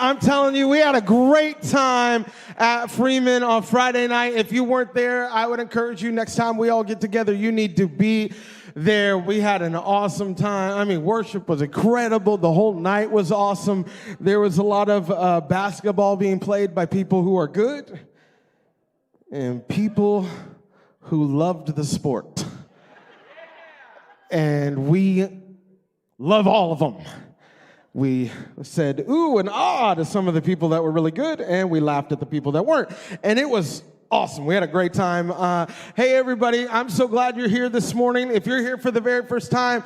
I'm telling you, we had a great time at Freeman on Friday night. If you weren't there, I would encourage you next time we all get together, you need to be there. We had an awesome time. I mean, worship was incredible. The whole night was awesome. There was a lot of basketball being played by people who are good and people who loved the sport. And we love all of them. We said ooh and ah to some of the people that were really good, and we laughed at the people that weren't. And it was awesome. We had a great time. Hey, everybody, I'm so glad you're here this morning. If you're here for the very first time,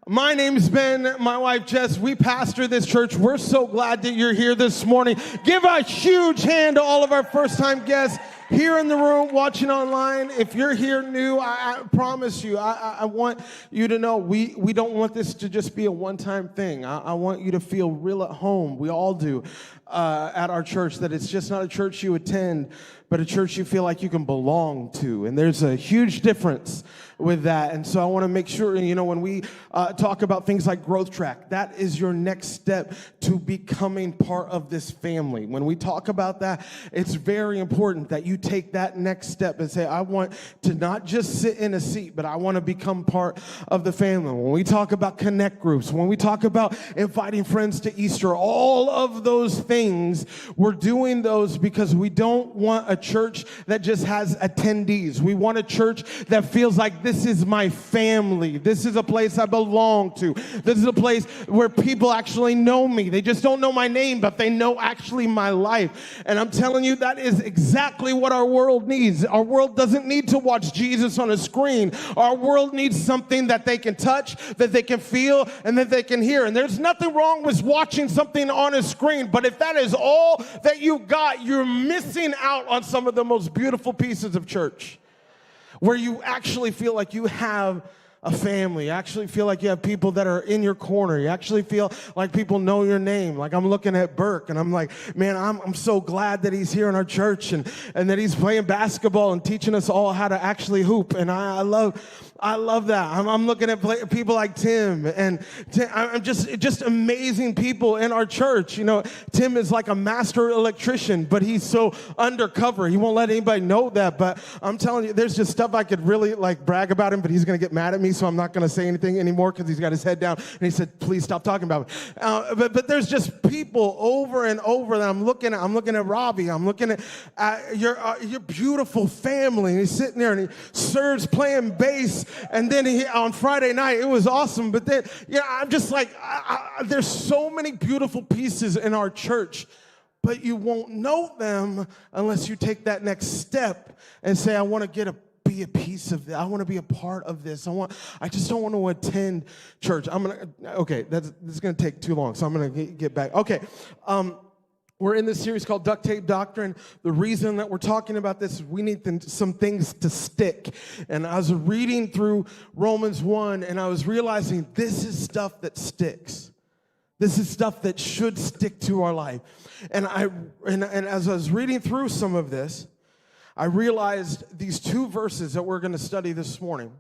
my name's Ben, my wife Jess. We pastor this church. We're so glad that you're here this morning. Give a huge hand to all of our first-time guests here in the room, watching online. If you're here new, I promise you, I want you to know we don't want this to just be a one-time thing. I want you to feel real at home. We all do at our church, that it's just not a church you attend, but a church you feel like you can belong to. And there's a huge difference with that. And so I want to make sure, when we talk about things like Growth Track, that is your next step to becoming part of this family. When we talk about that, it's very important that you take that next step and say, I want to not just sit in a seat, but I want to become part of the family. When we talk about connect groups, when we talk about inviting friends to Easter, all of those things, we're doing those because we don't want a church that just has attendees. We want a church that feels like this is my family. This is a place I belong to. This is a place where people actually know me. They just don't know my name, but they know actually my life. And I'm telling you, that is exactly what our world needs. Our world doesn't need to watch Jesus on a screen. Our world needs something that they can touch, that they can feel, and that they can hear. And there's nothing wrong with watching something on a screen, but if that is all that you got, you're missing out on some of the most beautiful pieces of church, where you actually feel like you have a family. You actually feel like you have people that are in your corner. You actually feel like people know your name. Like I'm looking at Burke and I'm like, man, I'm so glad that he's here in our church and that he's playing basketball and teaching us all how to actually hoop. And I love that. I'm looking at people like Tim, and I'm just amazing people in our church. Tim is like a master electrician, but he's so undercover. He won't let anybody know that. But I'm telling you, there's just stuff I could really brag about him, but he's going to get mad at me, so I'm not going to say anything anymore because he's got his head down. And he said, please stop talking about me. But there's just people over and over that I'm looking at. I'm looking at Robbie. I'm looking at your beautiful family. And he's sitting there and he serves playing bass. And then on Friday night, it was awesome. But then, I'm just like, there's so many beautiful pieces in our church, but you won't know them unless you take that next step and say, I want to be a piece of this. I want to be a part of this. I just don't want to attend church. This is going to take too long, so I'm going to get back. Okay. We're in this series called Duct, Doctrine. The reason that we're talking about this is we need some things to stick. And I was reading through Romans 1, and I was realizing this is stuff that sticks. This is stuff that should stick to our life. And as I was reading through some of this, I realized these two verses that we're going to study this morning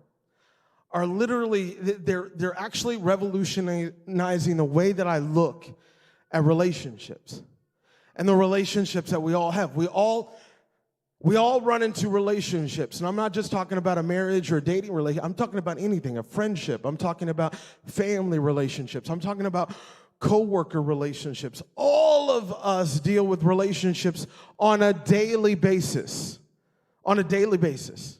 are literally, they're actually revolutionizing the way that I look at relationships. And the relationships that we all have. We all run into relationships. And I'm not just talking about a marriage or a dating relationship. I'm talking about anything, a friendship. I'm talking about family relationships. I'm talking about coworker relationships. All of us deal with relationships on a daily basis. On a daily basis.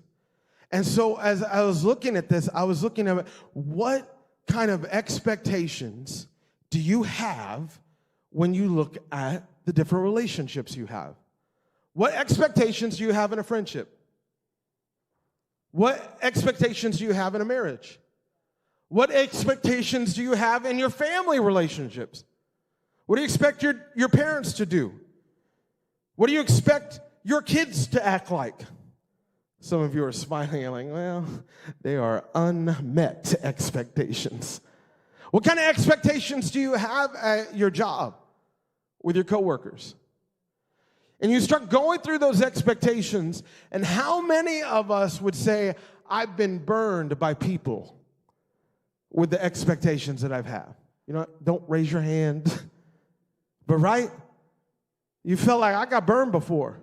And so as I was looking at this, I was looking at what kind of expectations do you have when you look at the different relationships you have? What expectations do you have in a friendship? What expectations do you have in a marriage? What expectations do you have in your family relationships? What do you expect your parents to do? What do you expect your kids to act like? Some of you are smiling and like, well, they are unmet expectations. What kind of expectations do you have at your job with your coworkers? And you start going through those expectations, and how many of us would say, I've been burned by people with the expectations that I've had? Don't raise your hand. But right? You felt like I got burned before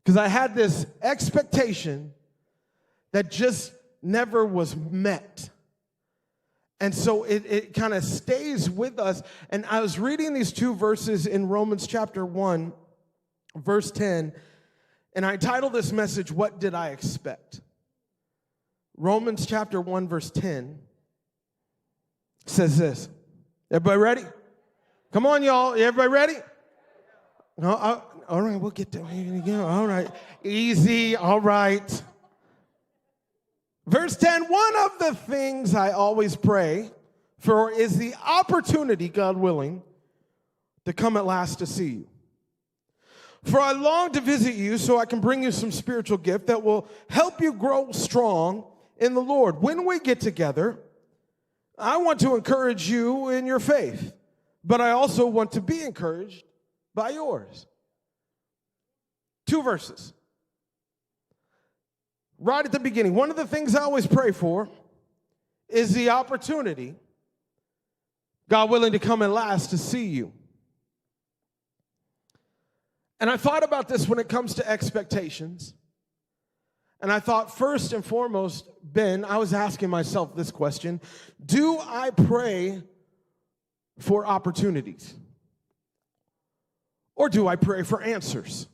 because I had this expectation that just never was met. And so it kind of stays with us. And I was reading these two verses in Romans chapter 1, verse 10, and I titled this message, What Did I Expect? Romans chapter 1, verse 10 says this. Everybody ready? Come on, y'all. Everybody ready? No, all right, we'll get to it. All right. Easy. All right. Verse 10, one of the things I always pray for is the opportunity, God willing, to come at last to see you. For I long to visit you so I can bring you some spiritual gift that will help you grow strong in the Lord. When we get together, I want to encourage you in your faith, but I also want to be encouraged by yours. 2 verses. Right at the beginning, one of the things I always pray for is the opportunity, God willing, to come at last to see you. And I thought about this when it comes to expectations. And I thought first and foremost, Ben, I was asking myself this question: do I pray for opportunities? Or do I pray for answers?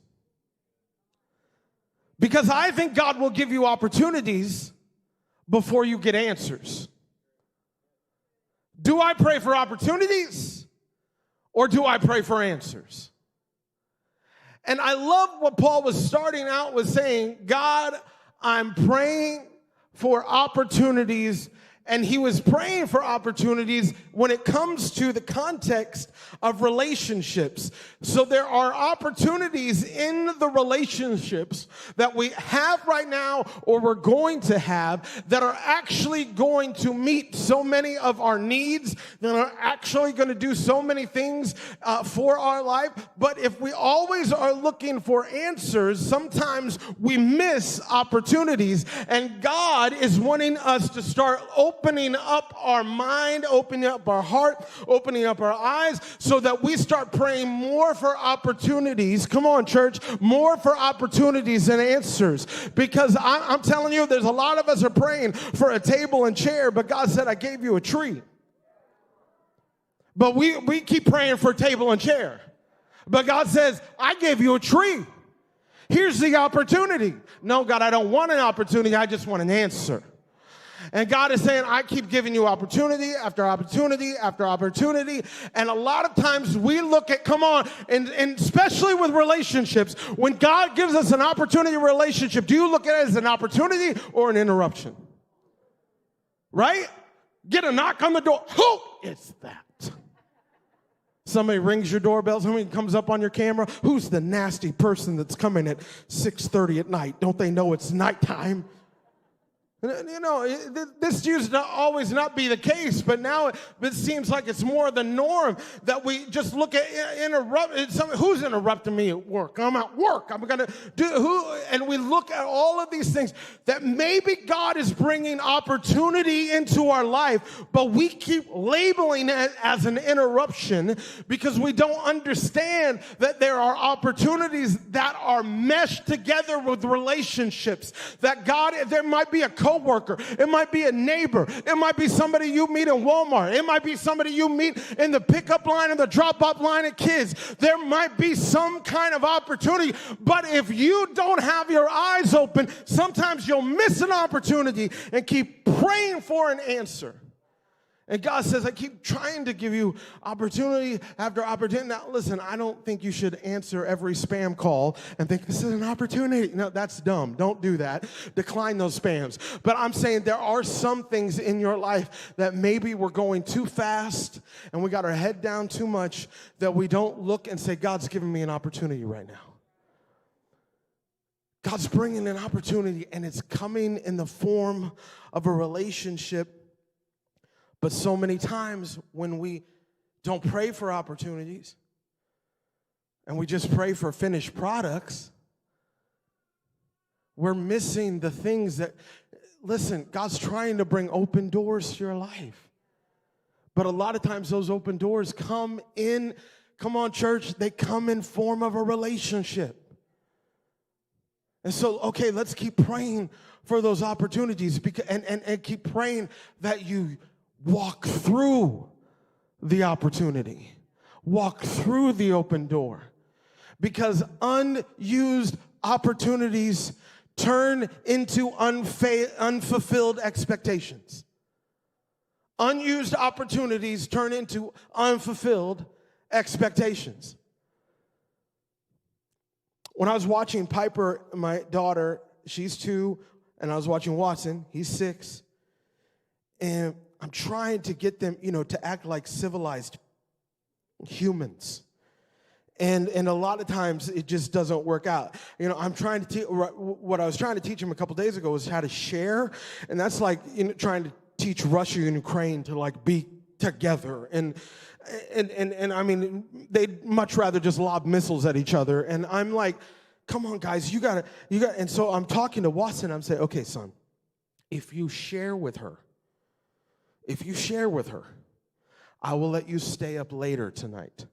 Because I think God will give you opportunities before you get answers. Do I pray for opportunities or do I pray for answers? And I love what Paul was starting out with saying, God, I'm praying for opportunities. And he was praying for opportunities when it comes to the context of relationships. So there are opportunities in the relationships that we have right now or we're going to have that are actually going to meet so many of our needs, that are actually going to do so many things for our life. But if we always are looking for answers, sometimes we miss opportunities. And God is wanting us to start opening up our mind, opening up our heart, opening up our eyes so that we start praying more for opportunities. Come on, church, more for opportunities and answers. Because I'm telling you, there's a lot of us are praying for a table and chair, but God said, I gave you a tree. But we keep praying for a table and chair. But God says, I gave you a tree. Here's the opportunity. No, God, I don't want an opportunity. I just want an answer. And God is saying, I keep giving you opportunity after opportunity after opportunity. And a lot of times we look at, come on, and especially with relationships, when God gives us an opportunity relationship, do you look at it as an opportunity or an interruption? Right? Get a knock on the door. Who is that? Somebody rings your doorbell. Somebody comes up on your camera. Who's the nasty person that's coming at 6:30 at night? Don't they know it's nighttime? You know, this used to always not be the case, but now it seems like it's more the norm that we just look at who's interrupting me at work? I'm at work. I'm going to do who? And we look at all of these things that maybe God is bringing opportunity into our life, but we keep labeling it as an interruption because we don't understand that there are opportunities that are meshed together with relationships. That God, there might be a coworker, it might be a neighbor, it might be somebody you meet in Walmart, it might be somebody you meet in the pickup line and the drop-off line at kids. There might be some kind of opportunity, but if you don't have your eyes open, sometimes you'll miss an opportunity and keep praying for an answer. And God says, I keep trying to give you opportunity after opportunity. Now, listen, I don't think you should answer every spam call and think this is an opportunity. No, that's dumb. Don't do that. Decline those spams. But I'm saying there are some things in your life that maybe we're going too fast and we got our head down too much that we don't look and say, God's giving me an opportunity right now. God's bringing an opportunity, and it's coming in the form of a relationship. But so many times when we don't pray for opportunities and we just pray for finished products, we're missing the things that, listen, God's trying to bring open doors to your life. But a lot of times those open doors come in come on, church, they come in form of a relationship. And so, okay, let's keep praying for those opportunities and keep praying that you walk through the opportunity. Walk through the open door. Because unused opportunities turn into unfulfilled expectations. Unused opportunities turn into unfulfilled expectations. When I was watching Piper, my daughter, she's 2, and I was watching Watson, he's 6, and I'm trying to get them, to act like civilized humans. And a lot of times it just doesn't work out. I'm trying to what I was trying to teach him a couple days ago was how to share, and that's like trying to teach Russia and Ukraine to like be together. And I mean, they'd much rather just lob missiles at each other. And I'm like, come on, guys, you got. And so I'm talking to Watson. I'm saying, okay, son, if you share with her, I will let you stay up later tonight.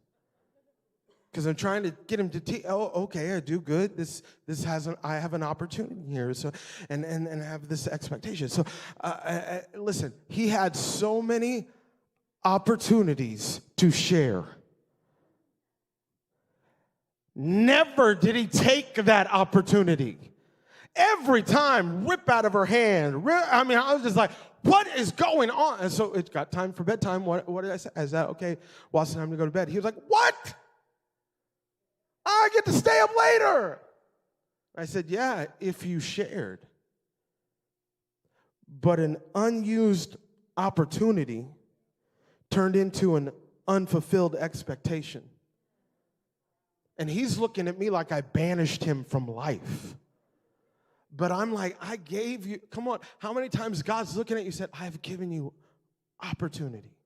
Because I'm trying to get him to teach. Oh, okay, I do good. I have an opportunity here, so and I have this expectation. So, listen, he had so many opportunities to share. Never did he take that opportunity. Every time, rip out of her hand. I was just like, what is going on? And so it got time for bedtime. What did I say? Is that okay? Well, it's time to go to bed. He was like, what? I get to stay up later. I said, yeah, if you shared. But an unused opportunity turned into an unfulfilled expectation. And he's looking at me like I banished him from life. But I'm like, I gave you, come on, how many times God's looking at you and said, I've given you opportunity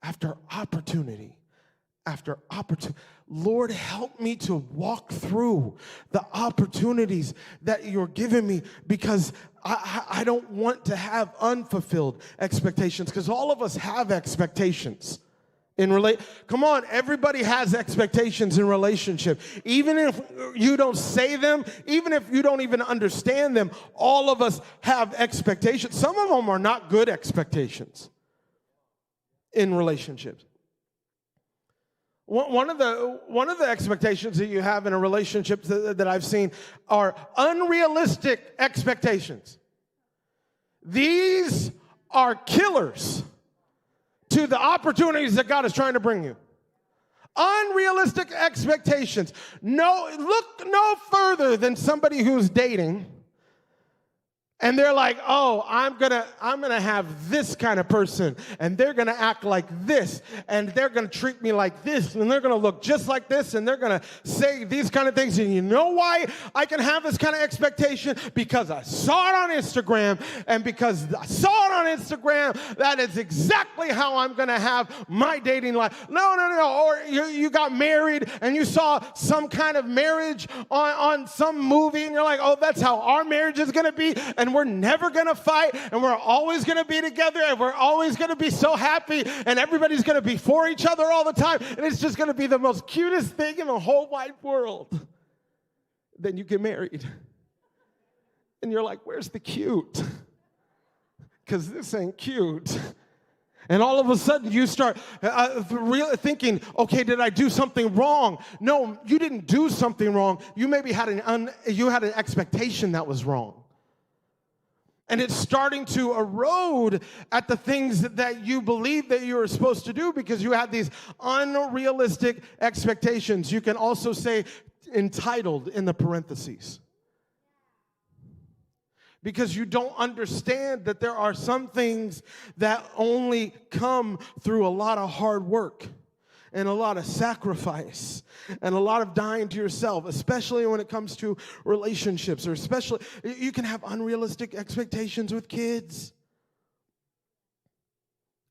after opportunity after opportunity. Lord, help me to walk through the opportunities that you're giving me, because I don't want to have unfulfilled expectations, because all of us have expectations. Come on, everybody has expectations in relationship. Even if you don't say them, even if you don't even understand them, all of us have expectations. Some of them are not good expectations in relationships. One of the expectations that you have in a relationship that I've seen are unrealistic expectations. These are killers to the opportunities that God is trying to bring you. Unrealistic expectations. Look no further than somebody who's dating, and they're like, oh, I'm gonna have this kind of person, and they're gonna act like this, and they're gonna treat me like this, and they're gonna look just like this, and they're gonna say these kind of things. And you know why I can have this kind of expectation? Because I saw it on Instagram, and because I saw it on Instagram, that is exactly how I'm gonna have my dating life. No. Or you got married, and you saw some kind of marriage on some movie, and you're like, oh, that's how our marriage is gonna be, and we're never going to fight, and we're always going to be together, and we're always going to be so happy, and everybody's going to be for each other all the time, and it's just going to be the most cutest thing in the whole wide world. Then you get married, and you're like, where's the cute? Because this ain't cute. And all of a sudden, you start thinking, okay, did I do something wrong? No, you didn't do something wrong. You maybe had an expectation that was wrong. And it's starting to erode at the things that you believe that you were supposed to do, because you had these unrealistic expectations. You can also say entitled in the parentheses. Because you don't understand that there are some things that only come through a lot of hard work and a lot of sacrifice and a lot of dying to yourself, especially when it comes to relationships, or especially, you can have unrealistic expectations with kids.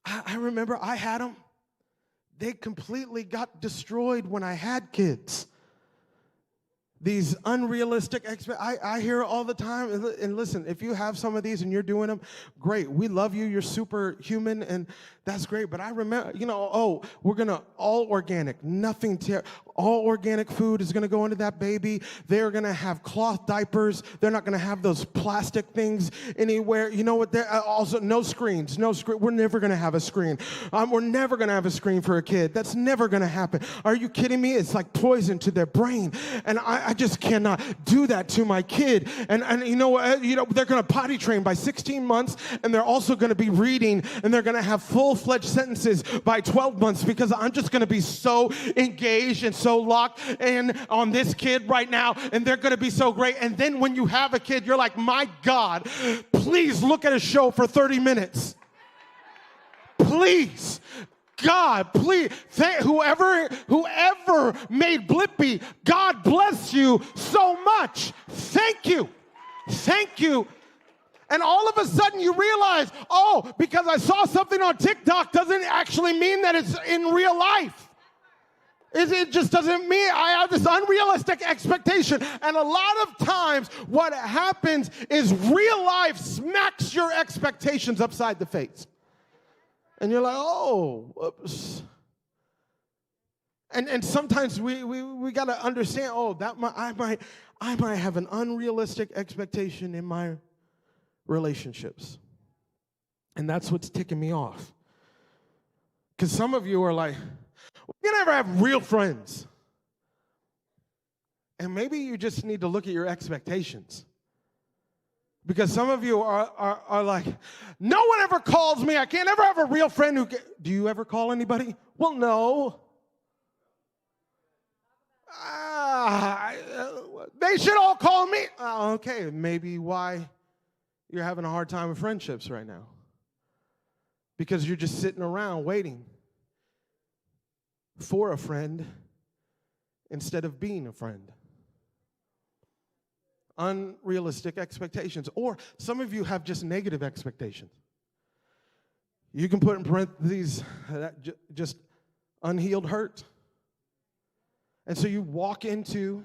I remember I had them. They completely got destroyed when I had kids. these unrealistic I hear all the time. And listen, if you have some of these and you're doing them, great. We love you. You're superhuman, and that's great. But I remember, we're going to all organic, nothing all organic food is going to go into that baby. They're going to have cloth diapers. They're not going to have those plastic things anywhere. You know what? Also, no screens. No screen. We're never going to have a screen. We're never going to have a screen for a kid. That's never going to happen. Are you kidding me? It's like poison to their brain. And I just cannot do that to my kid. And they're going to potty train by 16 months, and they're also going to be reading, and they're going to have full-fledged sentences by 12 months because I'm just going to be so engaged and so locked in on this kid right now, and they're going to be so great. And then when you have a kid, you're like, my God, please look at a show for 30 minutes. Please. God, please, whoever made Blippi, God bless you so much. Thank you. Thank you. And all of a sudden you realize, because I saw something on TikTok doesn't actually mean that it's in real life. It just doesn't mean I have this unrealistic expectation. And a lot of times what happens is real life smacks your expectations upside the face. And you're like, whoops. And sometimes we got to understand, I might have an unrealistic expectation in my relationships. And that's what's ticking me off. Because some of you are like, you never have real friends. And maybe you just need to look at your expectations. Because some of you are like, no one ever calls me. I can't ever have a real friend do you ever call anybody? Well, no. They should all call me. Okay, maybe why you're having a hard time with friendships right now. Because you're just sitting around waiting for a friend instead of being a friend. Unrealistic expectations. Or some of you have just negative expectations. You can put in parentheses just unhealed hurt. And so you walk into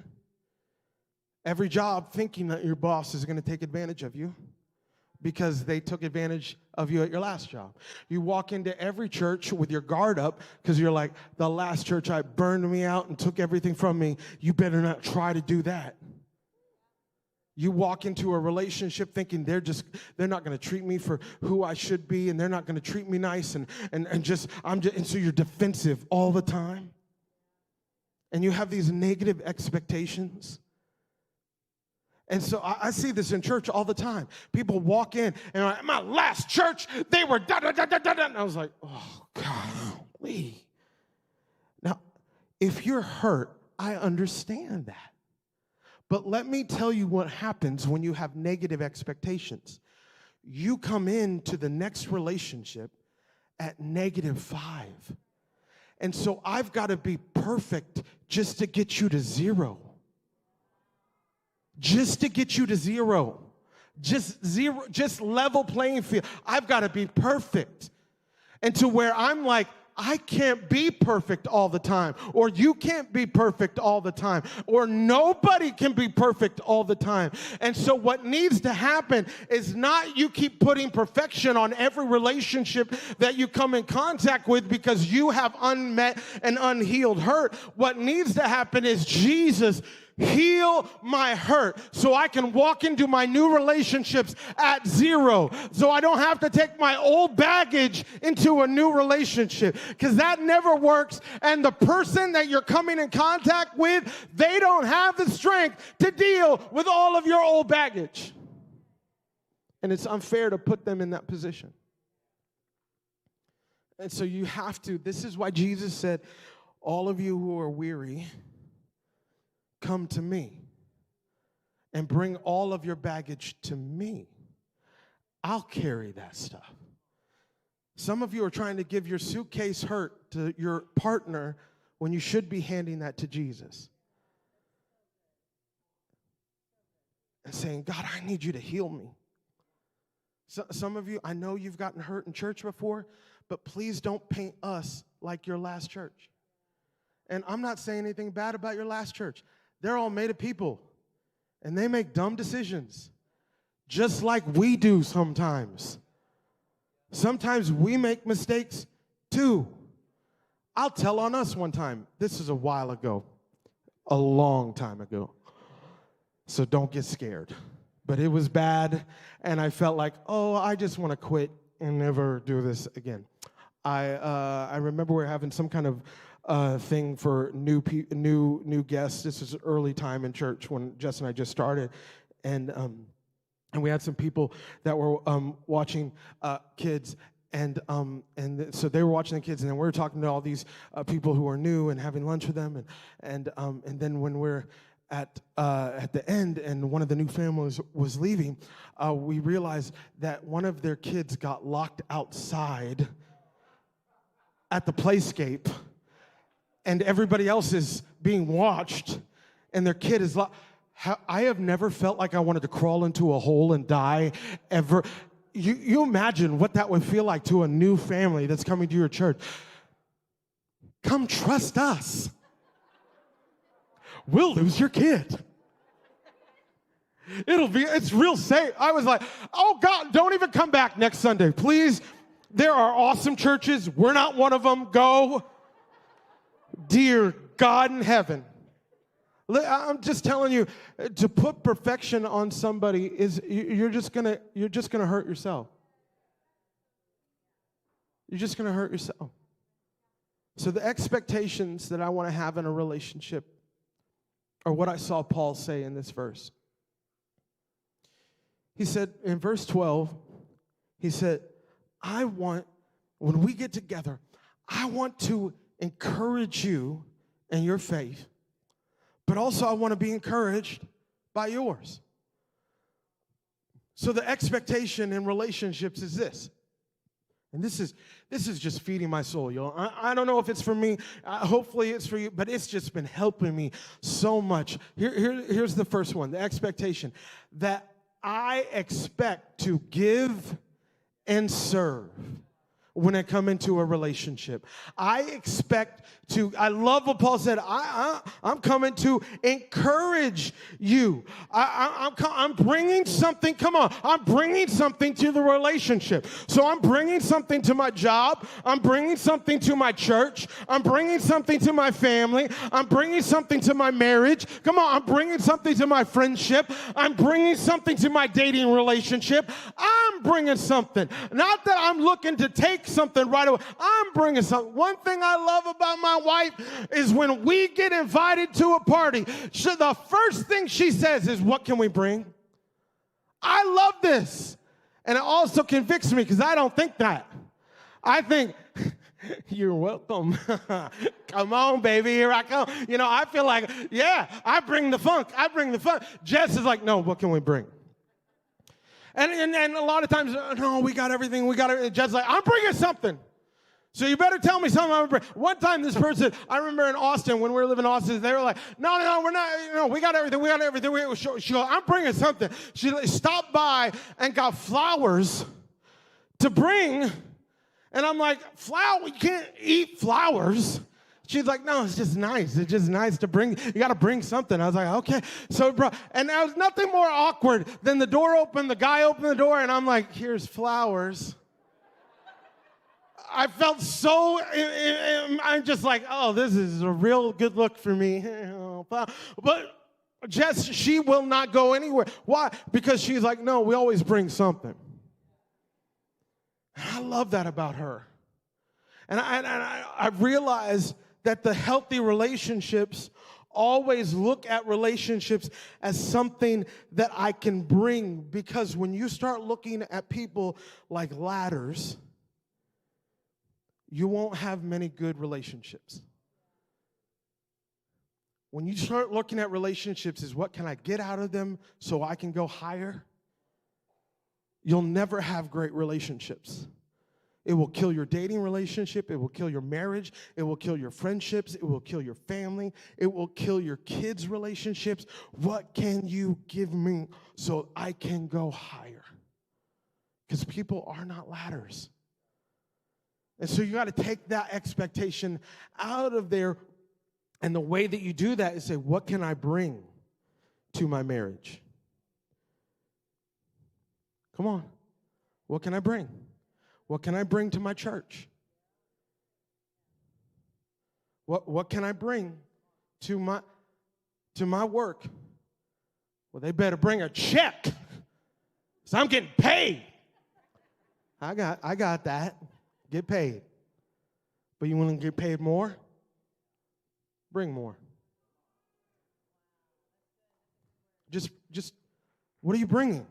every job thinking that your boss is going to take advantage of you because they took advantage of you at your last job. You walk into every church with your guard up because you're like, the last church burned me out and took everything from me. You better not try to do that. You walk into a relationship thinking they're not going to treat me for who I should be, and they're not going to treat me nice, and so you're defensive all the time. And you have these negative expectations. And so I see this in church all the time. People walk in, and like, my last church, they were da-da-da-da-da-da. And I was like, oh, golly. Now, if you're hurt, I understand that. But let me tell you what happens when you have negative expectations. You come into the next relationship at -5. And so I've got to be perfect just to get you to 0. Just to get you to 0. Just level playing field. I've got to be perfect. And to where I'm like, I can't be perfect all the time, or you can't be perfect all the time, or nobody can be perfect all the time. And so what needs to happen is not you keep putting perfection on every relationship that you come in contact with because you have unmet and unhealed hurt. What needs to happen is Jesus, heal my hurt so I can walk into my new relationships at 0, so I don't have to take my old baggage into a new relationship, because that never works. And the person that you're coming in contact with, they don't have the strength to deal with all of your old baggage. And it's unfair to put them in that position. And so you have to, this is why Jesus said, all of you who are weary, come to me and bring all of your baggage to me. I'll carry that stuff. Some of you are trying to give your suitcase hurt to your partner when you should be handing that to Jesus. And saying, God, I need you to heal me. So, some of you, I know you've gotten hurt in church before, but please don't paint us like your last church. And I'm not saying anything bad about your last church. They're all made of people, and they make dumb decisions, just like we do sometimes. Sometimes we make mistakes too. I'll tell on us one time. This is a while ago, a long time ago. So don't get scared. But it was bad, and I felt like, oh, I just want to quit and never do this again. I remember we were having some kind of thing for new guests. This was early time in church when Jess and I just started, and we had some people that were watching kids. And so they were watching the kids, and then we were talking to all these people who are new and having lunch with them, and then when we're at the end and one of the new families was leaving, we realized that one of their kids got locked outside at the playscape, and everybody else is being watched, and their kid is locked. I have never felt like I wanted to crawl into a hole and die ever. You imagine what that would feel like to a new family that's coming to your church. Come trust us. We'll lose your kid. It's real safe. I was like, oh God, don't even come back next Sunday, please. There are awesome churches. We're not one of them. Go. Dear God in heaven. I'm just telling you, to put perfection on somebody is you're just gonna hurt yourself. You're just gonna hurt yourself. So the expectations that I want to have in a relationship are what I saw Paul say in this verse. He said in verse 12, he said, when we get together, I want to encourage you in your faith. But also I want to be encouraged by yours. So the expectation in relationships is this. And this is just feeding my soul, y'all. I don't know if it's for me. Hopefully it's for you. But it's just been helping me so much. Here's the first one. The expectation. That I expect to give and serve when I come into a relationship. I love what Paul said, I'm coming to encourage you. I'm bringing something, I'm bringing something to the relationship. So I'm bringing something to my job. I'm bringing something to my church. I'm bringing something to my family. I'm bringing something to my marriage. I'm bringing something to my friendship. I'm bringing something to my dating relationship. I'm bringing something. Not that I'm looking to take something right away. I'm bringing something. One thing I love about my wife is when we get invited to a party, the first thing she says is, what can we bring? I love this. And it also convicts me because I don't think that. I think, you're welcome. Come on, baby, here I come. I feel like, yeah, I bring the funk. Jess is like, no, what can we bring? And a lot of times, no, we got everything. Jed's like, I'm bringing something. So you better tell me something I'm bringing. One time this person, I remember in Austin, when we were living in Austin, they were like, no, we're not, we got everything. She goes, I'm bringing something. She stopped by and got flowers to bring. And I'm like, you can't eat flowers. She's like, no, it's just nice. It's just nice to bring. You got to bring something. I was like, okay. So, and there was nothing more awkward than the door opened, the guy opened the door, and I'm like, here's flowers. I felt so, I'm just like, oh, this is a real good look for me. But Jess, she will not go anywhere. Why? Because she's like, no, we always bring something. And I love that about her. And I realize that the healthy relationships always look at relationships as something that I can bring, because when you start looking at people like ladders, you won't have many good relationships. When you start looking at relationships as what can I get out of them so I can go higher, you'll never have great relationships. It will kill your dating relationship. It will kill your marriage. It will kill your friendships. It will kill your family. It will kill your kids' relationships. What can you give me so I can go higher? Because people are not ladders. And so you got to take that expectation out of there And the way that you do that is say, what can I bring to my marriage? Come on. What can I bring? What can I bring to my church? What can I bring to my work? Well, they better bring a check, because I'm getting paid. I got that. Get paid. But you want to get paid more? Bring more. Just what are you bringing?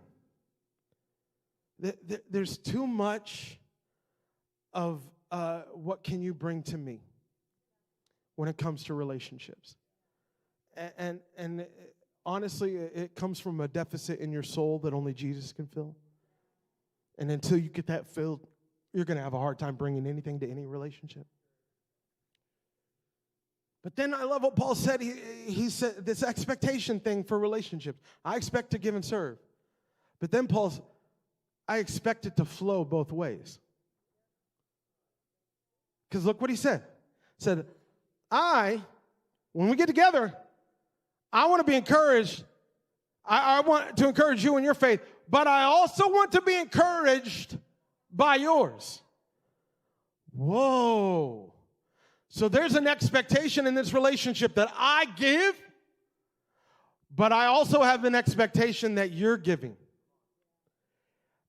There's too much of what can you bring to me when it comes to relationships. And honestly, it comes from a deficit in your soul that only Jesus can fill. And until you get that filled, you're going to have a hard time bringing anything to any relationship. But then I love what Paul said. He said this expectation thing for relationships. I expect to give and serve. But then Paul's, I expect it to flow both ways. Because look what he said. He said, when we get together, I want to be encouraged. I want to encourage you in your faith, but I also want to be encouraged by yours. Whoa. So there's an expectation in this relationship that I give, but I also have an expectation that you're giving.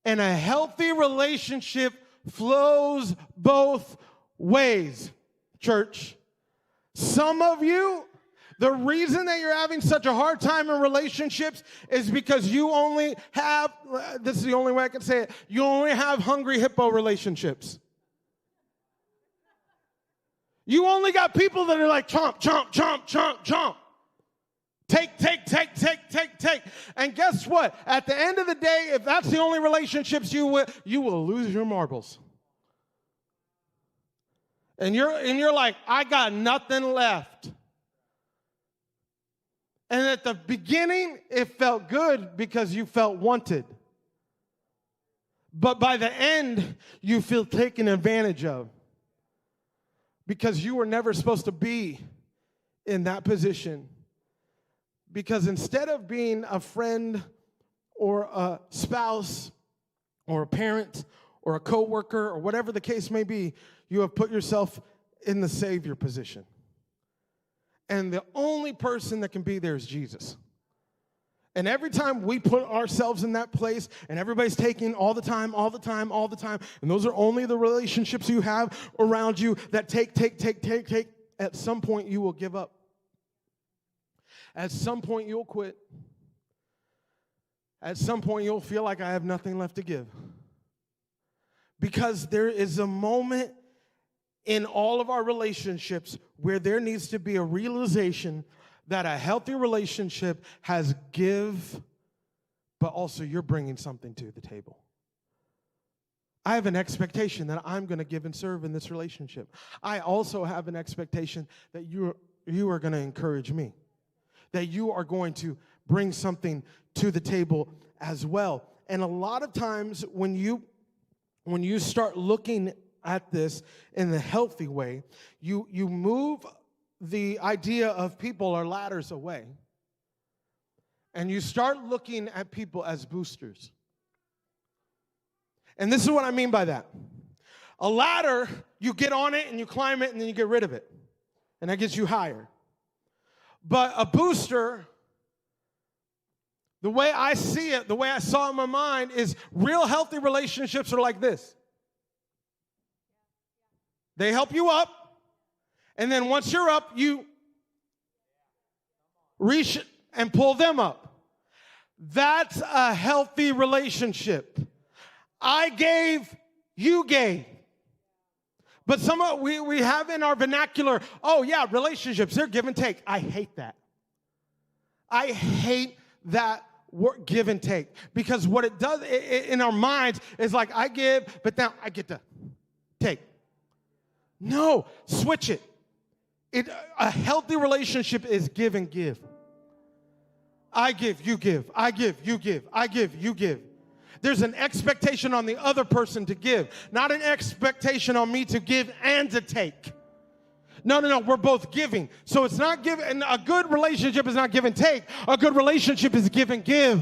And a healthy relationship flows both ways, church. Some of you, the reason that you're having such a hard time in relationships is because you only have, this is the only way I can say it, you only have hungry hippo relationships. You only got people that are like chomp, chomp, chomp, chomp, chomp. Take, take, take, take, take, take. And guess what? At the end of the day, if that's the only relationships you will lose your marbles. And you're like, I got nothing left. And at the beginning, it felt good because you felt wanted. But by the end, you feel taken advantage of. Because you were never supposed to be in that position. Because instead of being a friend or a spouse or a parent or a coworker or whatever the case may be, you have put yourself in the Savior position. And the only person that can be there is Jesus. And every time we put ourselves in that place and everybody's taking all the time, and those are only the relationships you have around you that take, at some point you will give up. At some point you'll quit. At some point you'll feel like I have nothing left to give. Because there is a moment in all of our relationships where there needs to be a realization that a healthy relationship has give, but also you're bringing something to the table. I have an expectation that I'm going to give and serve in this relationship. I also have an expectation that you are going to encourage me, that you are going to bring something to the table as well. And a lot of times when you start looking at this in the healthy way, you move the idea of people are ladders away. And you start looking at people as boosters. And this is what I mean by that. A ladder, you get on it and you climb it and then you get rid of it. And that gets you higher. But a booster, the way I see it, the way I saw it in my mind is real healthy relationships are like this. They help you up. And then once you're up, you reach and pull them up. That's a healthy relationship. I gave, you gave. But we have in our vernacular, oh yeah, relationships, they're give and take. I hate that. I hate that word, give and take. Because what it does in our minds is like, I give, but now I get to take. No, switch it. A healthy relationship is give and give. I give, you give. I give, you give. I give, you give. There's an expectation on the other person to give, not an expectation on me to give and to take. No. We're both giving. So it's not give. And a good relationship is not give and take. A good relationship is give and give.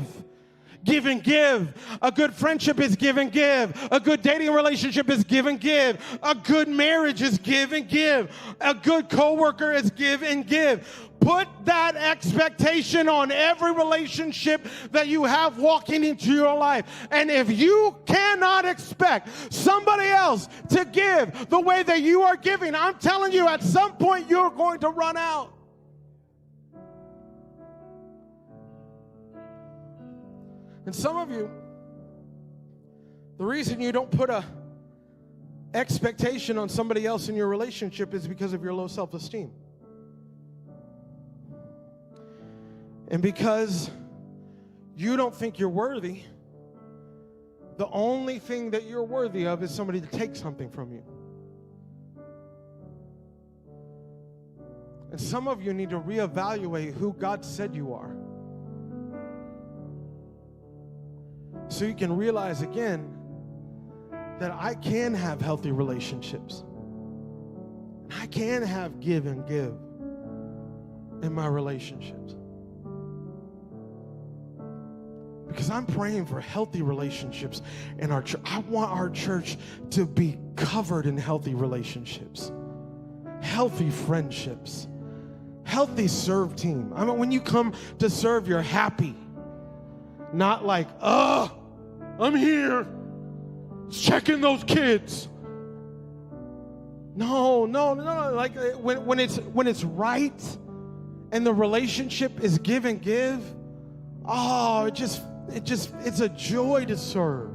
Give and give. A good friendship is give and give. A good dating relationship is give and give. A good marriage is give and give. A good coworker is give and give. Put that expectation on every relationship that you have walking into your life. And if you cannot expect somebody else to give the way that you are giving, I'm telling you, at some point you're going to run out. And some of you, the reason you don't put a expectation on somebody else in your relationship is because of your low self-esteem. And because you don't think you're worthy, the only thing that you're worthy of is somebody to take something from you. And some of you need to reevaluate who God said you are, so you can realize again that I can have healthy relationships. I can have give and give in my relationships. Because I'm praying for healthy relationships in our church. I want our church to be covered in healthy relationships, healthy friendships, healthy serve team. I mean, when you come to serve, you're happy. Not like, I'm here checking those kids. No. Like when it's right and the relationship is give and give, it's a joy to serve.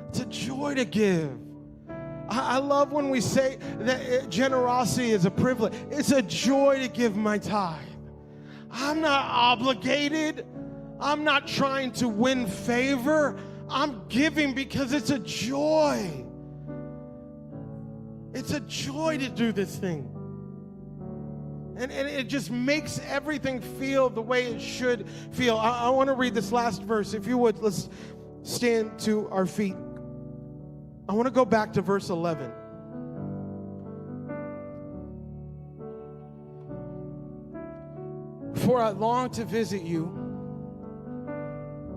It's a joy to give. I love when we say that generosity is a privilege. It's a joy to give my tithe. I'm not obligated. I'm not trying to win favor. I'm giving because it's a joy. It's a joy to do this thing. And it just makes everything feel the way it should feel. I want to read this last verse. If you would, let's stand to our feet. I want to go back to verse 11. For I long to visit you,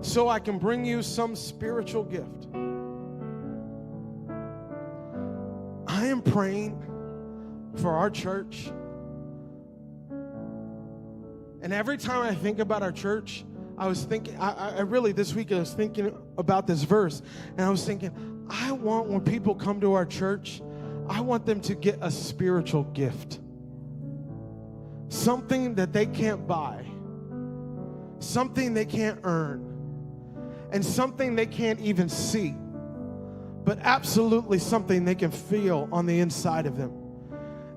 so I can bring you some spiritual gift. I am praying for our church. And every time I think about our church, I was thinking, I really, this week I was thinking about this verse. And I was thinking, I want when people come to our church, I want them to get a spiritual gift. Something that they can't buy. Something they can't earn. And something they can't even see, but absolutely something they can feel on the inside of them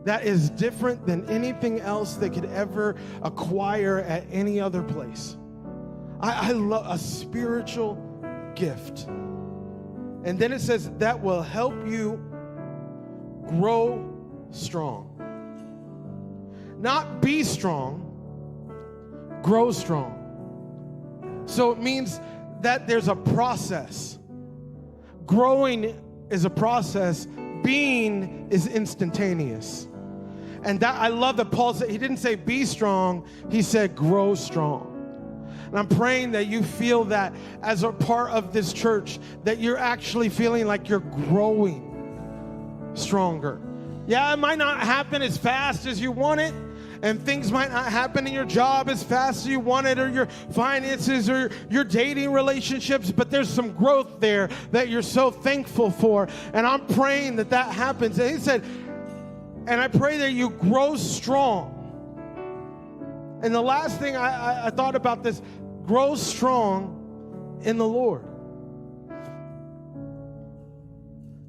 that is different than anything else they could ever acquire at any other place. I love a spiritual gift. And then it says that will help you grow strong. Not be strong, grow strong. So it means that there's a process. Growing is a process. Being is instantaneous. And that I love that Paul said, he didn't say be strong, he said grow strong. And I'm praying that you feel that as a part of this church, that you're actually feeling like you're growing stronger. Yeah, it might not happen as fast as you want it. And things might not happen in your job as fast as you want it, or your finances, or your dating relationships, but there's some growth there that you're so thankful for. And I'm praying that that happens. And he said, and I pray that you grow strong. And the last thing I thought about this, grow strong in the Lord.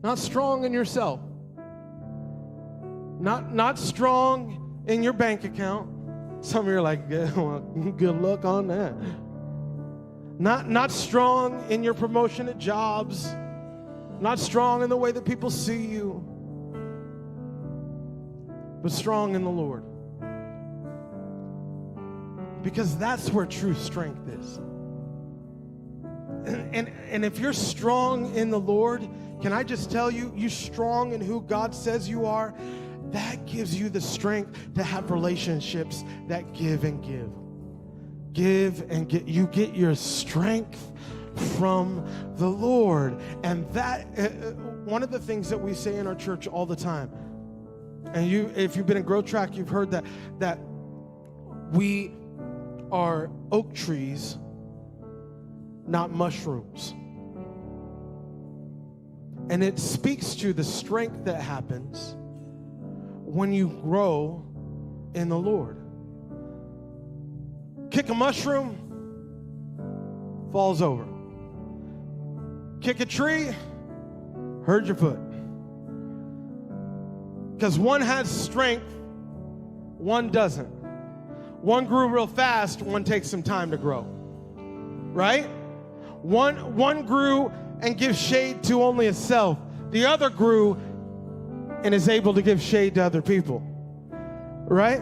Not strong in yourself. Not strong in your bank account. Some of you are like, good luck on that. Not strong in your promotion at jobs. Not strong in the way that people see you. But strong in the Lord. Because that's where true strength is. And if you're strong in the Lord, can I just tell you, you're strong in who God says you are, that gives you the strength to have relationships that give and give. Give and get. You get your strength from the Lord. And that, one of the things that we say in our church all the time, and if you've been in Growth Track, you've heard that we are oak trees, not mushrooms. And it speaks to the strength that happens when you grow in the Lord. Kick a mushroom, falls over. Kick a tree, hurt your foot. Because one has strength, one doesn't. One grew real fast, one takes some time to grow. Right? One grew and gives shade to only itself. The other grew and is able to give shade to other people. Right?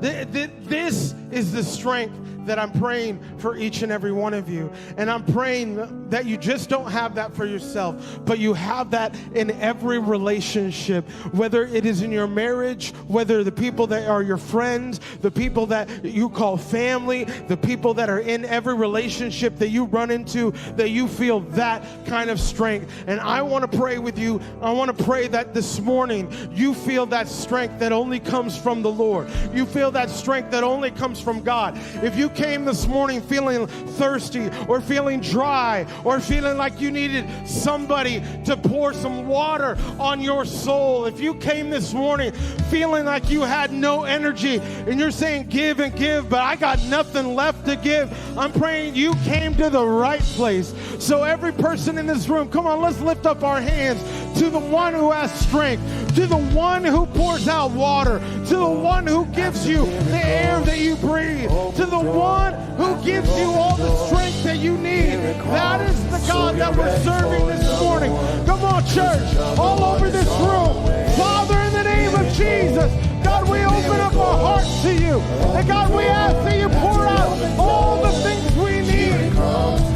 This is the strength that I'm praying for each and every one of you. And I'm praying that you just don't have that for yourself, but you have that in every relationship, whether it is in your marriage, whether the people that are your friends, the people that you call family, the people that are in every relationship that you run into, that you feel that kind of strength. And I want to pray with you. I want to pray that this morning you feel that strength that only comes from the Lord. You feel that strength that only comes from God. If you came this morning feeling thirsty or feeling dry or feeling like you needed somebody to pour some water on your soul, if you came this morning feeling like you had no energy and you're saying give and give, but I got nothing left to give, I'm praying you came to the right place. So every person in this room, come on, let's lift up our hands to the one who has strength, to the one who pours out water, to the one who gives you the air that you breathe, to the one who gives you all the strength that you need. That is the God that we're serving this morning. Come on, church, all over this room. Father, in the name of Jesus, God, we open up our hearts to you. And God, we ask that you pour out